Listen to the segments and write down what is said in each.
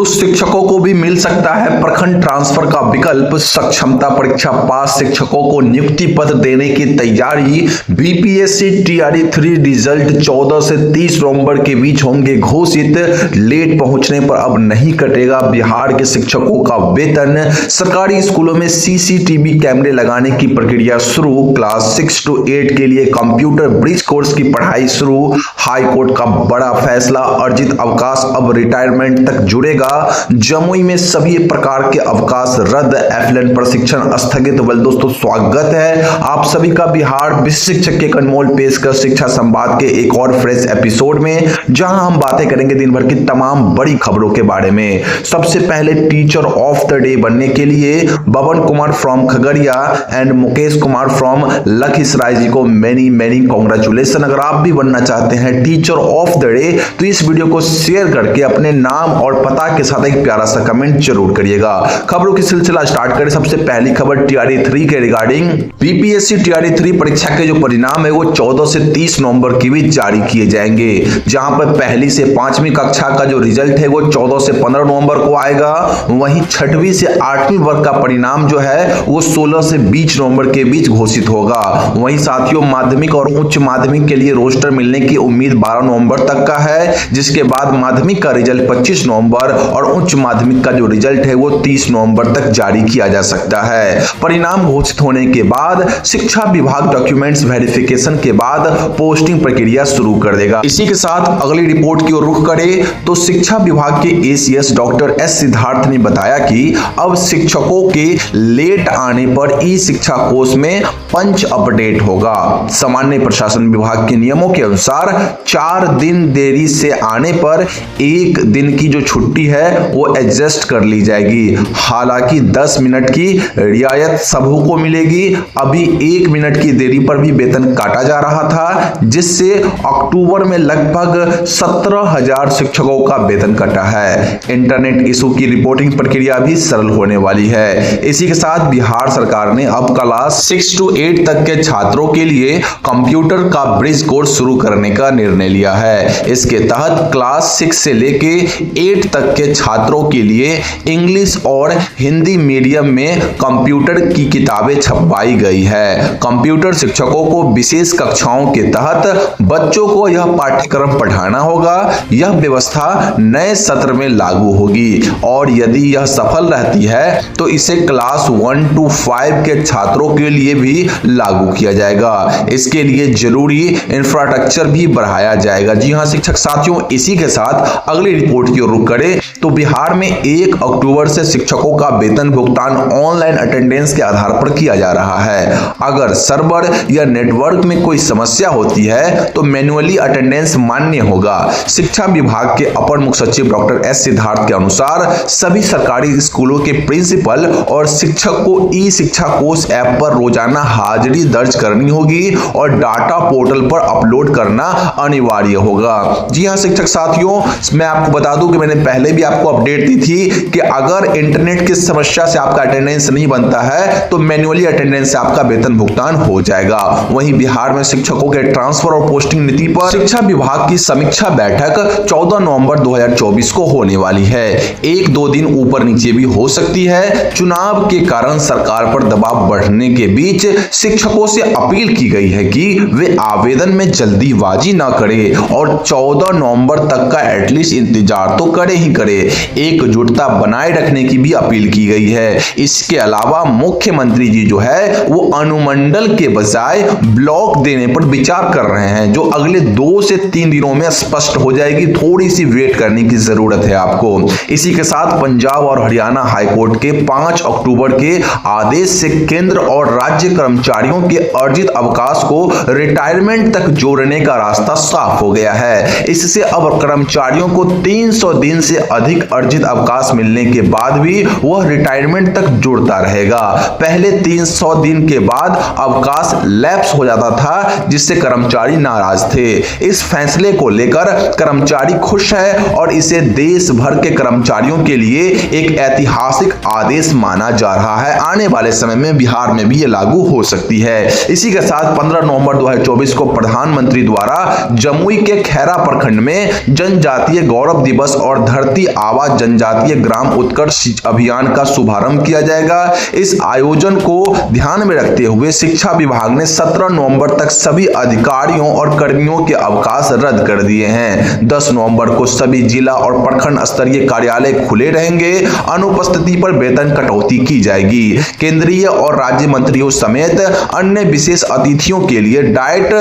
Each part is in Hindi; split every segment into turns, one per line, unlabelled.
पुरुष शिक्षकों को भी मिल सकता है प्रखंड ट्रांसफर का विकल्प। सक्षमता परीक्षा पास शिक्षकों को नियुक्ति पत्र देने की तैयारी। बीपीएससी टीआरई 3 रिजल्ट 14 से 30 नवंबर के बीच होंगे घोषित। लेट पहुंचने पर अब नहीं कटेगा बिहार के शिक्षकों का वेतन। सरकारी स्कूलों में सीसीटीवी कैमरे लगाने की प्रक्रिया शुरू। क्लास 6 to 8 के लिए कंप्यूटर ब्रिज कोर्स की पढ़ाई शुरू। हाई कोर्ट का बड़ा फैसला, अर्जित अवकाश अब रिटायरमेंट तक जुड़ेगा। जमुई में सभी प्रकार के अवकाश रद्द। एफएलएन प्रशिक्षण स्थगित। वेल दोस्तों, स्वागत है आप सभी का बिहार विश्व शिक्षक के अनमोल पेशकश शिक्षा संवाद के एक और फ्रेश एपिसोड में, जहां हम बातें करेंगे दिन भर की तमाम बड़ी खबरों के बारे में। सबसे पहले टीचर ऑफ द डे बनने के लिए Baban Kumar from Khagaria and Mukesh Kumar from Lakhisarai ji को मेनी कांग्रेचुलेशन। अगर आप भी बनना चाहते हैं टीचर ऑफ द डे तो इस वीडियो को शेयर करके अपने नाम और पता के साथ एक प्यारा सा कमेंट जरूर करिएगा। खबरों की सिलसिला स्टार्ट करें। सबसे पहली खबर टीआरई 3 के रिगार्डिंग। बीपीएससी टीआरई 3 परीक्षा के जो परिणाम है वो 14 से 30 नवंबर के बीच जारी किए जाएंगे। जहां पर पहली से 5वीं कक्षा का जो रिजल्ट है वो 14 से 15 नवंबर को आएगा। वहीं 6वीं से 8वीं वर्ग का परिणाम जो है वो 16 से 20 नवंबर के बीच घोषित होगा। वहीं साथियों, माध्यमिक और उच्च माध्यमिक के लिए रोस्टर मिलने की उम्मीद 12 नवंबर तक का है, जिसके बाद माध्यमिक का रिजल्ट 25 नवंबर और उच्च माध्यमिक का जो रिजल्ट है वो 30 नवंबर तक जारी किया जा सकता है। परिणाम घोषित होने के बाद शिक्षा विभाग डॉक्यूमेंट्स वेरिफिकेशन के बाद पोस्टिंग प्रक्रिया शुरू कर देगा। इसी के साथ अगली रिपोर्ट की ओर रुख करें तो शिक्षा विभाग के एसीएस डॉक्टर एस सिद्धार्थ ने बताया कि अब शिक्षकों के लेट आने पर ई शिक्षा कोष में पंच अपडेट होगा। सामान्य प्रशासन विभाग के नियमों के अनुसार 4 दिन देरी से आने पर 1 दिन की जो छुट्टी है वो एडजस्ट कर ली जाएगी। हालांकि 10 मिनट की रियायत सबको मिलेगी। अभी 1 मिनट की देरी पर भी वेतन काटा जा रहा था, जिससे अक्टूबर में लगभग 17,000 शिक्षकों का वेतन कटा है। इंटरनेट इशू की रिपोर्टिंग प्रक्रिया भी सरल होने वाली है। इसी के साथ बिहार सरकार ने अब क्लास 6 to 8 तक के छात्रों के लिए कंप्यूटर का ब्रिज कोर्स शुरू करने का निर्णय लिया है। इसके तहत क्लास 6 से लेके 8 तक के छात्रों के लिए इंग्लिश और हिंदी मीडियम में कंप्यूटर की किताबें छपवाई गई है। कंप्यूटर शिक्षकों को विशेष कक्षाओं के तहत बच्चों को यह पाठ्यक्रम पढ़ाना होगा। यह व्यवस्था नए सत्र में लागू होगी और यदि यह सफल रहती है तो इसे क्लास 1 to 5 के छात्रों के लिए भी लागू किया जाएगा। इसके लिए जरूरी इंफ्रास्ट्रक्चर भी बढ़ाया जाएगा। जी हां शिक्षक साथियों, इसी के साथ अगली रिपोर्ट की ओर रुख करें तो बिहार में 1 अक्टूबर से शिक्षकों का वेतन भुगतान ऑनलाइन अटेंडेंस के आधार पर किया जा रहा है। अगर सर्वर या नेटवर्क में कोई समस्या होती है तो मैन्युअली अटेंडेंस मान्य होगा। शिक्षा विभाग के अपर मुख्य सचिव डॉक्टर एस सिद्धार्थ के अनुसार सभी सरकारी स्कूलों के प्रिंसिपल और शिक्षक को ई शिक्षा कोष ऐप पर रोजाना हाजिरी दर्ज करनी होगी और डाटा पोर्टल पर अपलोड करना अनिवार्य होगा। जी हां शिक्षक साथियों, मैं आपको बता दूं कि मैंने पहले भी आपको अपडेट दी थी कि अगर इंटरनेट की समस्या से आपका अटेंडेंस नहीं बनता है तो मैन्युअली अटेंडेंस से आपका वेतन भुगतान हो जाएगा। वहीं बिहार में शिक्षकों के ट्रांसफर और पोस्टिंग नीति पर शिक्षा विभाग की समीक्षा बैठक 14 नवंबर 2024 को होने वाली है। 1-2 दिन ऊपर नीचे भी हो सकती है। चुनाव के कारण सरकार पर दबाव बढ़ने के बीच शिक्षकों से अपील की गई है कि वे आवेदन में जल्दीबाजी ना करें और 14 नवंबर तक का एटलीस्ट इंतजार तो करे ही करे। एकजुटता बनाए रखने की भी अपील की गई है। इसके अलावा मुख्यमंत्री जी जो है वो अनुमंडल के बजाय ब्लॉक देने पर विचार कर रहे हैं, जो अगले 2 से 3 दिनों में स्पष्ट हो जाएगी। थोड़ी सी वेट करने की जरूरत है आपको। इसी के साथ पंजाब और हरियाणा हाईकोर्ट के 5 अक्टूबर के आदेश से केंद्र और राज्य कर्मचारियों के अर्जित अवकाश को रिटायरमेंट तक जोड़ने का रास्ता साफ हो गया है। इससे अब कर्मचारियों को 300 दिन से अधिक अर्जित अवकाश मिलने के बाद भी वह रिटायरमेंट तक जुड़ता रहेगा। पहले 300 दिन के बाद अवकाश लैप्स हो जाता था, जिससे कर्मचारी नाराज थे। इस फैसले को लेकर कर्मचारी खुश है और इसे देश भर के कर्मचारियों के लिए एक ऐतिहासिक आदेश माना जा रहा है। आने वाले समय में बिहार में भी ये लागू हो सकती है। इसी के साथ 15 नवंबर 2024 को प्रधानमंत्री द्वारा जमुई के खैरा प्रखंड में जनजातीय गौरव दिवस और धरती आवास जनजातीय ग्राम उत्कर्ष अभियान का शुभारंभ किया जाएगा। इस आयोजन को ध्यान में रखते हुए शिक्षा विभाग ने 17 नवंबर तक सभी अधिकारियों और कर्मियों के अवकाश रद्द कर दिए हैं। 10 नवंबर को सभी जिला और प्रखंड स्तरीय कार्यालय खुले रहेंगे। अनुपस्थिति पर वेतन कटौती की जाएगी। केंद्रीय और राज्य मंत्रियों समेत अन्य विशेष अतिथियों के लिए डाइट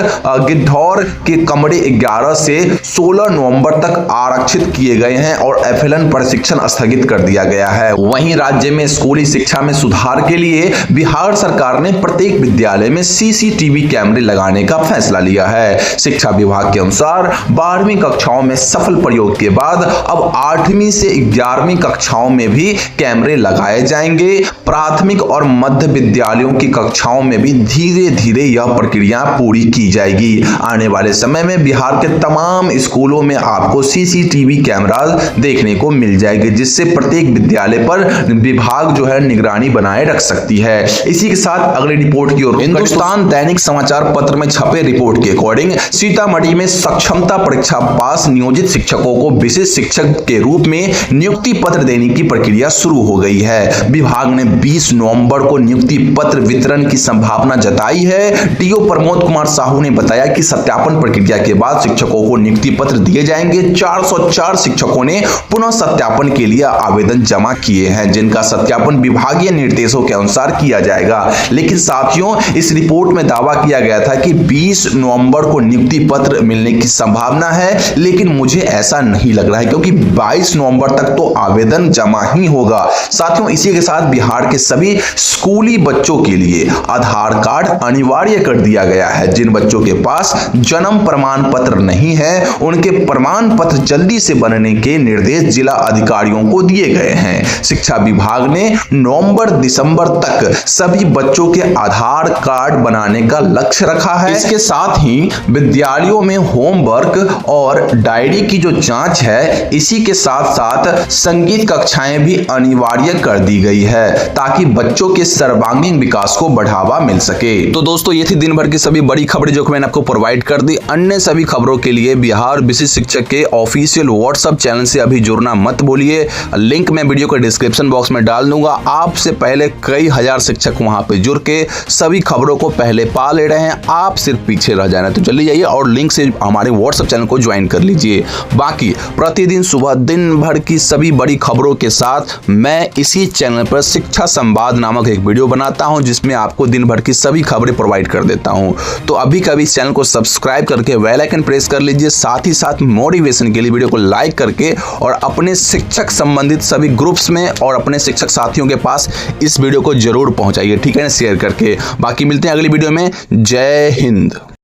गिद्धौर के कमरे 11 से 16 नवंबर तक आरक्षित किए गए हैं और FLN प्रशिक्षण स्थगित कर दिया गया है। वहीं राज्य में स्कूली शिक्षा में सुधार के लिए बिहार सरकार ने प्रत्येक विद्यालय में CCTV कैमरे लगाने का फैसला लिया है। शिक्षा विभाग के अनुसार 12वीं कक्षाओं में सफल प्रयोग के बाद अब 8वीं से 11वीं कक्षाओं में भी कैमरे लगाए जाएंगे। प्राथमिक और मध्य विद्यालयों की कक्षाओं में भी धीरे धीरे यह प्रक्रिया पूरी की जाएगी। आने वाले समय में बिहार के तमाम स्कूलों में आपको CCTV कैमरा देखने को मिल जाएंगे, जिससे प्रत्येक विद्यालय पर विभाग जो है निगरानी बनाए रख सकती है। इसी के साथ अगली रिपोर्ट की ओर हिंदुस्तान दैनिक समाचार पत्र में छपे रिपोर्ट के अकॉर्डिंग सीतामढ़ी में सक्षमता परीक्षा पास नियोजित शिक्षकों को विशेष शिक्षक के रूप में नियुक्ति पत्र देने की प्रक्रिया शुरू हो गई है। विभाग ने 20 नवंबर को नियुक्ति पत्र वितरण की संभावना जताई है। DO प्रमोद कुमार साहू ने बताया कि सत्यापन प्रक्रिया के बाद शिक्षकों को नियुक्ति पत्र दिए जाएंगे। 404 शिक्षकों ने पुनः सत्यापन के लिए आवेदन जमा किए हैं, जिनका सत्यापन विभागीय निर्देशों के अनुसार किया जाएगा। लेकिन साथियों, इस रिपोर्ट में दावा किया गया था कि 20 नवंबर को नियुक्ति पत्र मिलने की संभावना है, लेकिन मुझे ऐसा नहीं लग रहा है, क्योंकि 22 नवंबर तक तो आवेदन जमा ही होगा। साथियों, इसी के साथ बिहार के सभी स्कूली बच्चों के लिए आधार कार्ड अनिवार्य कर दिया गया है। जिन बच्चों के पास जन्म प्रमाण पत्र नहीं है, उनके प्रमाण पत्र जल्दी से बनने के निर्देश जिला अधिकारियों को दिए गए हैं। शिक्षा विभाग ने नवंबर दिसंबर तक सभी बच्चों के आधार कार्ड बनाने का लक्ष्य रखा है। इसके साथ ही विद्यालयों में होमवर्क और डायरी की जो जांच है, इसी के साथ साथ संगीत कक्षाएं भी अनिवार्य कर दी गई है, ताकि बच्चों के सर्वांगीण विकास को बढ़ावा मिल सके। तो दोस्तों, ये थी दिन भर की सभी बड़ी खबरें जो मैंने आपको प्रोवाइड कर दी। अन्य सभी खबरों के लिए बिहार विशिष्ट शिक्षक के ऑफिशियल व्हाट्सएप चैनल से अभी जुड़ना मत भूलिए। लिंक मैं वीडियो के डिस्क्रिप्शन बॉक्स में डाल दूंगा। आपसे पहले कई हजार शिक्षक वहां पे जुड़ के सभी खबरों को पहले पा ले रहे हैं। आप सिर्फ पीछे रह जाना, तो जल्दी जाइए और लिंक से हमारे व्हाट्सएप चैनल को ज्वाइन कर लीजिए। बाकी प्रतिदिन सुबह दिन भर की सभी बड़ी खबरों के साथ मैं इसी चैनल पर शिक्षा संवाद नामक एक वीडियो बनाता हूं, जिसमें आपको दिन भर की सभी खबरें प्रोवाइड कर देता हूं। तो अभी कभी इस चैनल को सब्सक्राइब करके बेल आइकन प्रेस कर लीजिए। साथ ही साथ मोटिवेशन के लिए वीडियो को लाइक करके और अपने शिक्षक संबंधित सभी ग्रुप्स में और अपने शिक्षक साथियों के पास इस वीडियो को जरूर पहुंचाइए, ठीक है ना, शेयर करके। बाकी मिलते हैं अगली वीडियो में। जय हिंद।